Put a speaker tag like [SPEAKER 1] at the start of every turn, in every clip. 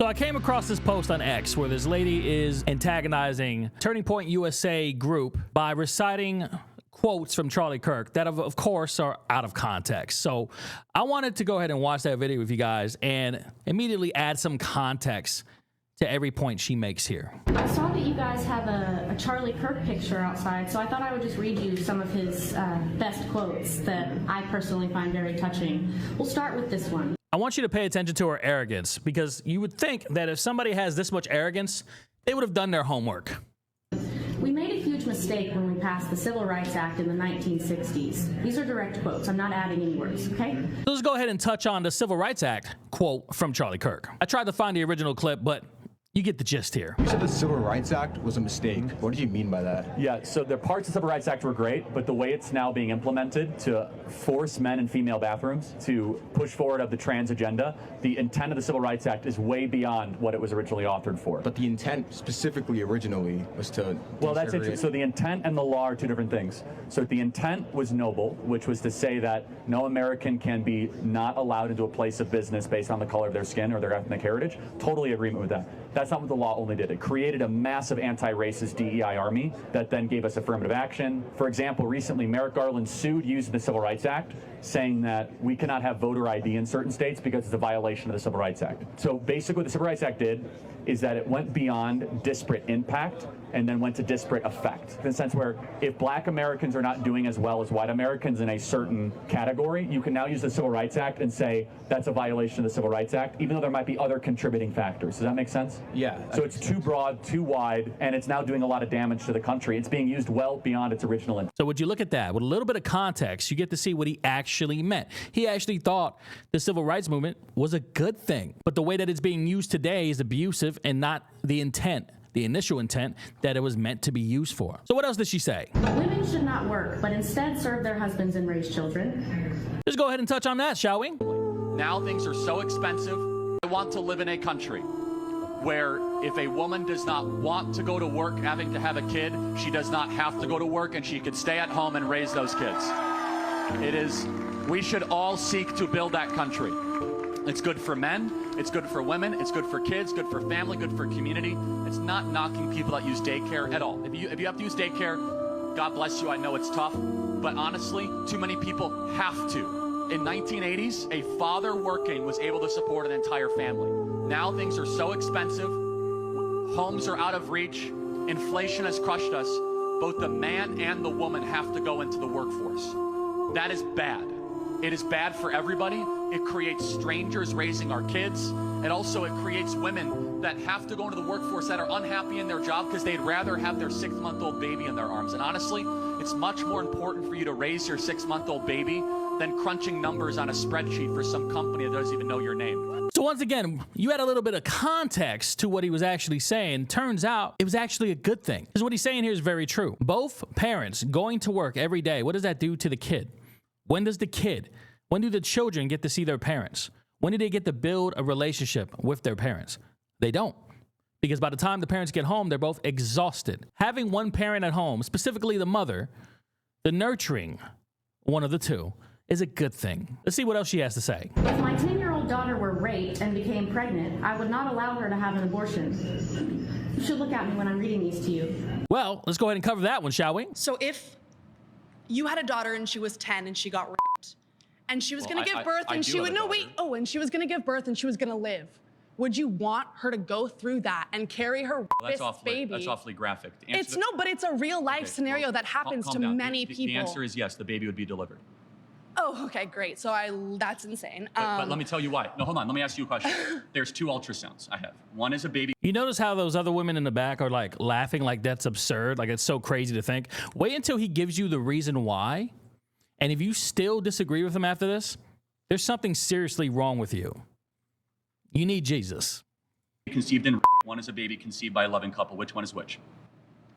[SPEAKER 1] So I came across this post on X where this lady is antagonizing Turning Point USA group by reciting quotes from Charlie Kirk that of course are out of context. So I wanted to go ahead and watch that video with you guys and immediately add some context to every point she makes here.
[SPEAKER 2] I saw that you guys have a Charlie Kirk picture outside, so I thought I would just read you some of his best quotes that I personally find very touching. We'll start with this one.
[SPEAKER 1] I want you to pay attention to her arrogance, because you would think that if somebody has this much arrogance, they would have done their homework.
[SPEAKER 2] We made a huge mistake when we passed the Civil Rights Act in the 1960s. These are direct quotes. I'm not adding any words, okay?
[SPEAKER 1] So let's go ahead and touch on the Civil Rights Act quote from Charlie Kirk. I tried to find the original clip, but you get the gist here.
[SPEAKER 3] You said the Civil Rights Act was a mistake. What did you mean by that?
[SPEAKER 4] Yeah, so the parts of the Civil Rights Act were great, but the way it's now being implemented to force men in female bathrooms to push forward of the trans agenda, the intent of the Civil Rights Act is way beyond what it was originally authored for.
[SPEAKER 3] But the intent specifically originally was to...
[SPEAKER 4] Well, that's it. So the intent and the law are two different things. So the intent was noble, which was to say that no American can be not allowed into a place of business based on the color of their skin or their ethnic heritage. Totally agreement with that. That's not what the law only did. It created a massive anti-racist DEI army that then gave us affirmative action. For example, recently Merrick Garland sued using the Civil Rights Act, saying that we cannot have voter ID in certain states because it's a violation of the Civil Rights Act. So basically what the Civil Rights Act did is that it went beyond disparate impact and then went to disparate effect. In the sense where if black Americans are not doing as well as white Americans in a certain category, you can now use the Civil Rights Act and say that's a violation of the Civil Rights Act, even though there might be other contributing factors. Does that make sense?
[SPEAKER 3] Yeah.
[SPEAKER 4] So it's too broad, too wide, and it's now doing a lot of damage to the country. It's being used well beyond its original intent.
[SPEAKER 1] So would you look at that? With a little bit of context, you get to see what he actually meant. He actually thought the civil rights movement was a good thing, but the way that it's being used today is abusive and not the intent, the initial intent that it was meant to be used for. So what else did she say?
[SPEAKER 2] Women should not work, but instead serve their husbands and raise children.
[SPEAKER 1] Let's go ahead and touch on that, shall we?
[SPEAKER 5] Now things are so expensive. I want to live in a country where if a woman does not want to go to work having to have a kid, she does not have to go to work and she could stay at home and raise those kids. We should all seek to build that country. It's good for men, it's good for women, it's good for kids, good for family, good for community. It's not knocking people that use daycare at all. If you have to use daycare, God bless you, I know it's tough, but honestly, too many people have to. In 1980s, a father working was able to support an entire family. Now things are so expensive, homes are out of reach, inflation has crushed us. Both the man and the woman have to go into the workforce. That is bad. It is bad for everybody. It creates strangers raising our kids. It creates women that have to go into the workforce that are unhappy in their job because they'd rather have their 6-month-old baby in their arms. And honestly, it's much more important for you to raise your 6-month-old baby than crunching numbers on a spreadsheet for some company that doesn't even know your name.
[SPEAKER 1] So once again, you had a little bit of context to what he was actually saying. Turns out it was actually a good thing. Because what he's saying here is very true. Both parents going to work every day, what does that do to the kid? When do the children get to see their parents? When do they get to build a relationship with their parents? They don't. Because by the time the parents get home, they're both exhausted. Having one parent at home, specifically the mother, the nurturing one of the two, is a good thing. Let's see what else she has to say.
[SPEAKER 2] If my 10-year-old daughter were raped and became pregnant, I would not allow her to have an abortion. You should look at me when I'm reading these to you.
[SPEAKER 1] Well, let's go ahead and cover that one, shall we?
[SPEAKER 6] So if you had a daughter and she was 10 and she got raped and she was going to give birth and she would and she was going to give birth and she was going to live, would you want her to go through that and carry her baby?
[SPEAKER 5] That's awfully graphic.
[SPEAKER 6] But it's a real life scenario that happens to many people.
[SPEAKER 5] The answer is yes, the baby would be delivered.
[SPEAKER 6] Oh, okay, great. So that's insane.
[SPEAKER 5] But let me tell you why. No, hold on. Let me ask you a question. There's 2 ultrasounds I have. One is a baby.
[SPEAKER 1] You notice how those other women in the back are like laughing like that's absurd, like it's so crazy to think. Wait until he gives you the reason why. And if you still disagree with him after this, there's something seriously wrong with you. You need Jesus.
[SPEAKER 5] Conceived in. One is a baby conceived by a loving couple. Which one is which?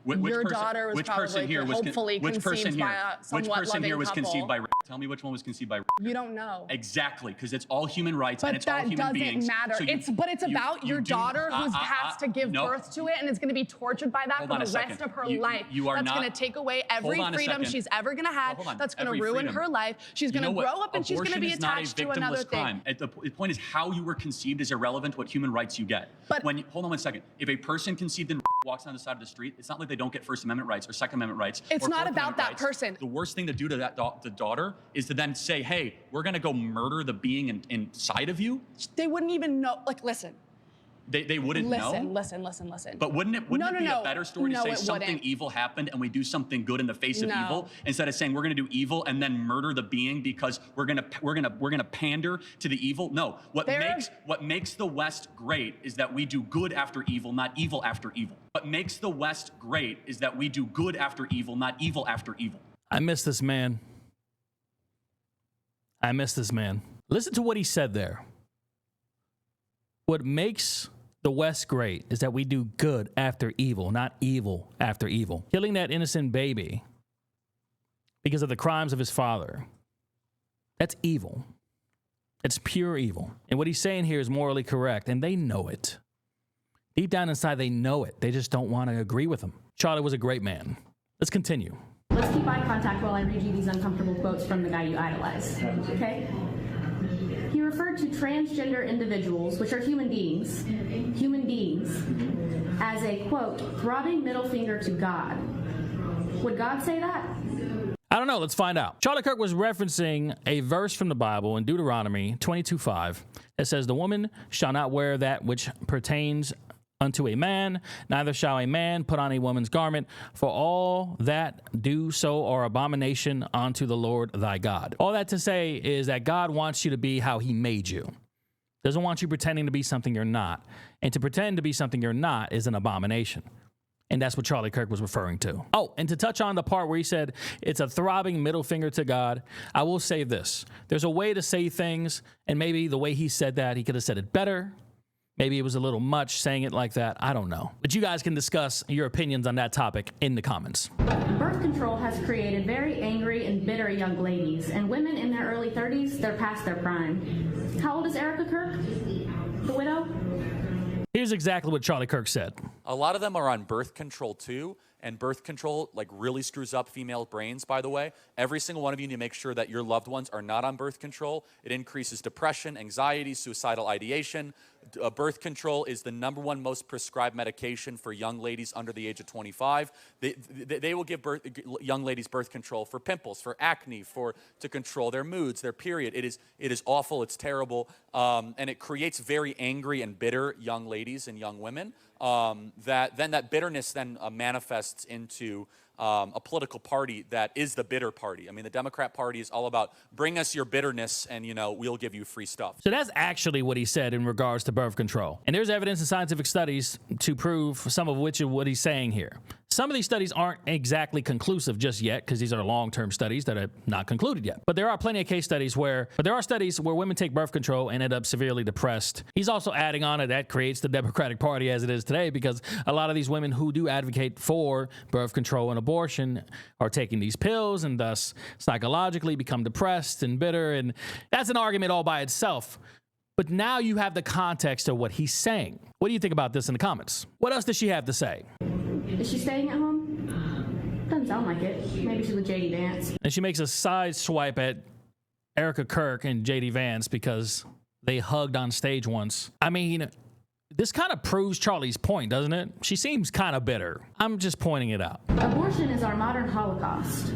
[SPEAKER 6] Your daughter was probably hopefully conceived by a somewhat loving couple.
[SPEAKER 5] Which person here was conceived by? Tell me which one was conceived by.
[SPEAKER 6] You don't know.
[SPEAKER 5] Exactly, because it's all human rights
[SPEAKER 6] but
[SPEAKER 5] and it's all human beings.
[SPEAKER 6] But that doesn't matter. It's about your daughter who has to give birth to it and is going to be tortured by that for the rest of her life. That's going to take away every freedom she's ever going to have. That's going to ruin her life. She's going to grow up and she's going to be attached to another thing.
[SPEAKER 5] The point is how you were conceived is irrelevant. What human rights you get. But hold on 1 second. If a person conceived in walks on the side of the street, it's not like they don't get First Amendment rights or Second Amendment rights.
[SPEAKER 6] It's not about that person.
[SPEAKER 5] The worst thing to do to the daughter is to then say, hey, we're going to go murder the being inside of you.
[SPEAKER 6] They wouldn't even know. Like, listen.
[SPEAKER 5] They wouldn't know?
[SPEAKER 6] Listen.
[SPEAKER 5] But wouldn't it be a better story to say something evil happened and we do something good in the face of evil instead of saying we're going to do evil and then murder the being because we're going to pander to the evil? No. What makes the West great is that we do good after evil, not evil after evil. What makes the West great is that we do good after evil, not evil after evil.
[SPEAKER 1] I miss this man. Listen to what he said there. What makes the West great is that we do good after evil, not evil after evil. Killing that innocent baby because of the crimes of his father, that's evil. It's pure evil. And what he's saying here is morally correct, and they know it. Deep down inside, they know it. They just don't want to agree with him. Charlie was a great man. Let's continue.
[SPEAKER 2] Let's keep eye contact while I read you these uncomfortable quotes from the guy you idolize, okay? He referred to transgender individuals, which are human beings, as a, quote, throbbing middle finger to God. Would God say that?
[SPEAKER 1] I don't know. Let's find out. Charlie Kirk was referencing a verse from the Bible in Deuteronomy 22:5 that says, the woman shall not wear that which pertains unto a man, neither shall a man put on a woman's garment, for all that do so are abomination unto the Lord thy God. All that to say is that God wants you to be how he made you. Doesn't want you pretending to be something you're not. And to pretend to be something you're not is an abomination. And that's what Charlie Kirk was referring to. Oh, and to touch on the part where he said it's a throbbing middle finger to God, I will say this. There's a way to say things, and maybe the way he said that, he could have said it better. Maybe it was a little much saying it like that. I don't know. But you guys can discuss your opinions on that topic in the comments.
[SPEAKER 2] Birth control has created very angry and bitter young ladies, and women in their early 30s, they're past their prime. How old is Erica Kirk? The widow?
[SPEAKER 1] Here's exactly what Charlie Kirk said.
[SPEAKER 7] A lot of them are on birth control too, and birth control like really screws up female brains, by the way. Every single one of you need to make sure that your loved ones are not on birth control. It increases depression, anxiety, suicidal ideation. Birth control is the #1 most prescribed medication for young ladies under the age of 25. They will give young ladies birth control for pimples, for acne, to control their moods, their period. It is awful, it's terrible, and it creates very angry and bitter young ladies and young women. That bitterness then manifests into a political party that is the bitter party. I mean, the Democrat Party is all about bring us your bitterness and, we'll give you free stuff.
[SPEAKER 1] So that's actually what he said in regards to birth control. And there's evidence in scientific studies to prove some of which of what he's saying here. Some of these studies aren't exactly conclusive just yet because these are long-term studies that are not concluded yet. But there are plenty of case studies where women take birth control and end up severely depressed. He's also adding on that creates the Democratic Party as it is today because a lot of these women who do advocate for birth control and abortion are taking these pills and thus psychologically become depressed and bitter. And that's an argument all by itself. But now you have the context of what he's saying. What do you think about this in the comments? What else does she have to say?
[SPEAKER 2] Is she staying at home? Doesn't sound like it. Maybe she's with JD Vance.
[SPEAKER 1] And she makes a side swipe at Erica Kirk and JD Vance because they hugged on stage once. I mean, this kind of proves Charlie's point, doesn't it? She seems kind of bitter. I'm just pointing it out.
[SPEAKER 2] Abortion is our modern Holocaust.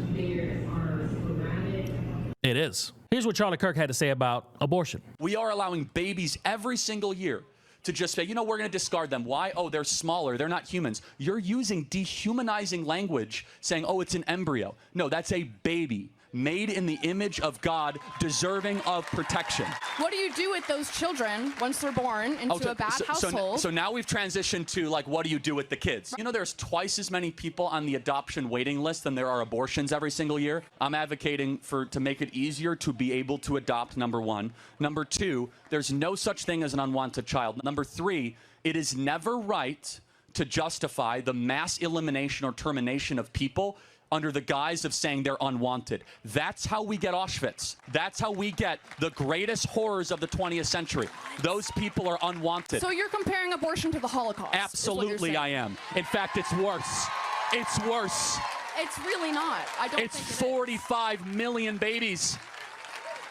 [SPEAKER 1] It is. Here's what Charlie Kirk had to say about abortion.
[SPEAKER 5] We are allowing babies every single year to just say, we're going to discard them. Why? Oh, they're smaller. They're not humans. You're using dehumanizing language saying, oh, it's an embryo. No, that's a baby made in the image of God, deserving of protection.
[SPEAKER 8] What do you do with those children once they're born into a bad household?
[SPEAKER 5] So now we've transitioned to, what do you do with the kids? There's twice as many people on the adoption waiting list than there are abortions every single year. I'm advocating to make it easier to be able to adopt, number one. Number two, there's no such thing as an unwanted child. Number three, it is never right to justify the mass elimination or termination of people under the guise of saying they're unwanted. That's how we get Auschwitz. That's how we get the greatest horrors of the 20th century. Those people are unwanted.
[SPEAKER 8] So you're comparing abortion to the Holocaust?
[SPEAKER 5] Absolutely, I am. In fact, it's worse. It's worse.
[SPEAKER 8] It's really not. I don't
[SPEAKER 5] it's
[SPEAKER 8] think it
[SPEAKER 5] 45
[SPEAKER 8] is.
[SPEAKER 5] million babies.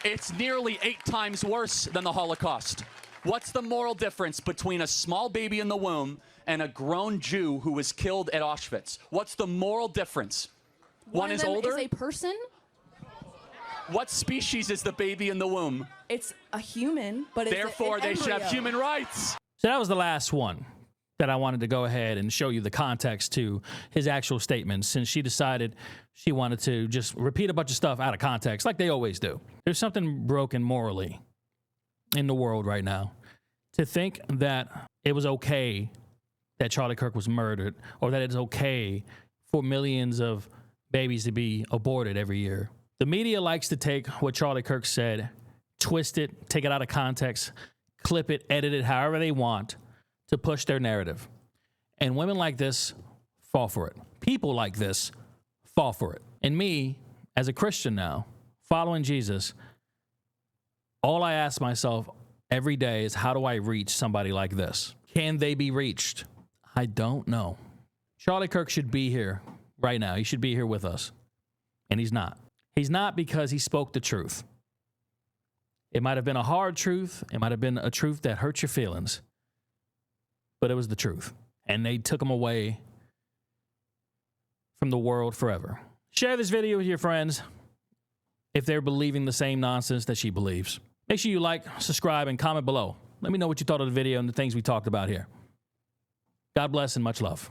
[SPEAKER 5] It's nearly 8 times worse than the Holocaust. What's the moral difference between a small baby in the womb and a grown Jew who was killed at Auschwitz? What's the moral difference? One is older?
[SPEAKER 8] Is a person.
[SPEAKER 5] What species is the baby in the womb?
[SPEAKER 8] It's a human, but
[SPEAKER 5] therefore they should have human rights.
[SPEAKER 1] So that was the last one that I wanted to go ahead and show you the context to his actual statements, since she decided she wanted to just repeat a bunch of stuff out of context like they always do. There's something broken morally in the world right now. To think that it was okay that Charlie Kirk was murdered, or that it's okay for millions of babies to be aborted every year. The media likes to take what Charlie Kirk said, twist it, take it out of context, clip it, edit it however they want to push their narrative. And women like this fall for it. People like this fall for it. And me, as a Christian now, following Jesus, all I ask myself every day is, how do I reach somebody like this? Can they be reached? I don't know. Charlie Kirk should be here right now. He should be here with us. And he's not. He's not, because he spoke the truth. It might have been a hard truth. It might have been a truth that hurt your feelings. But it was the truth. And they took him away from the world forever. Share this video with your friends if they're believing the same nonsense that she believes. Make sure you like, subscribe, and comment below. Let me know what you thought of the video and the things we talked about here. God bless and much love.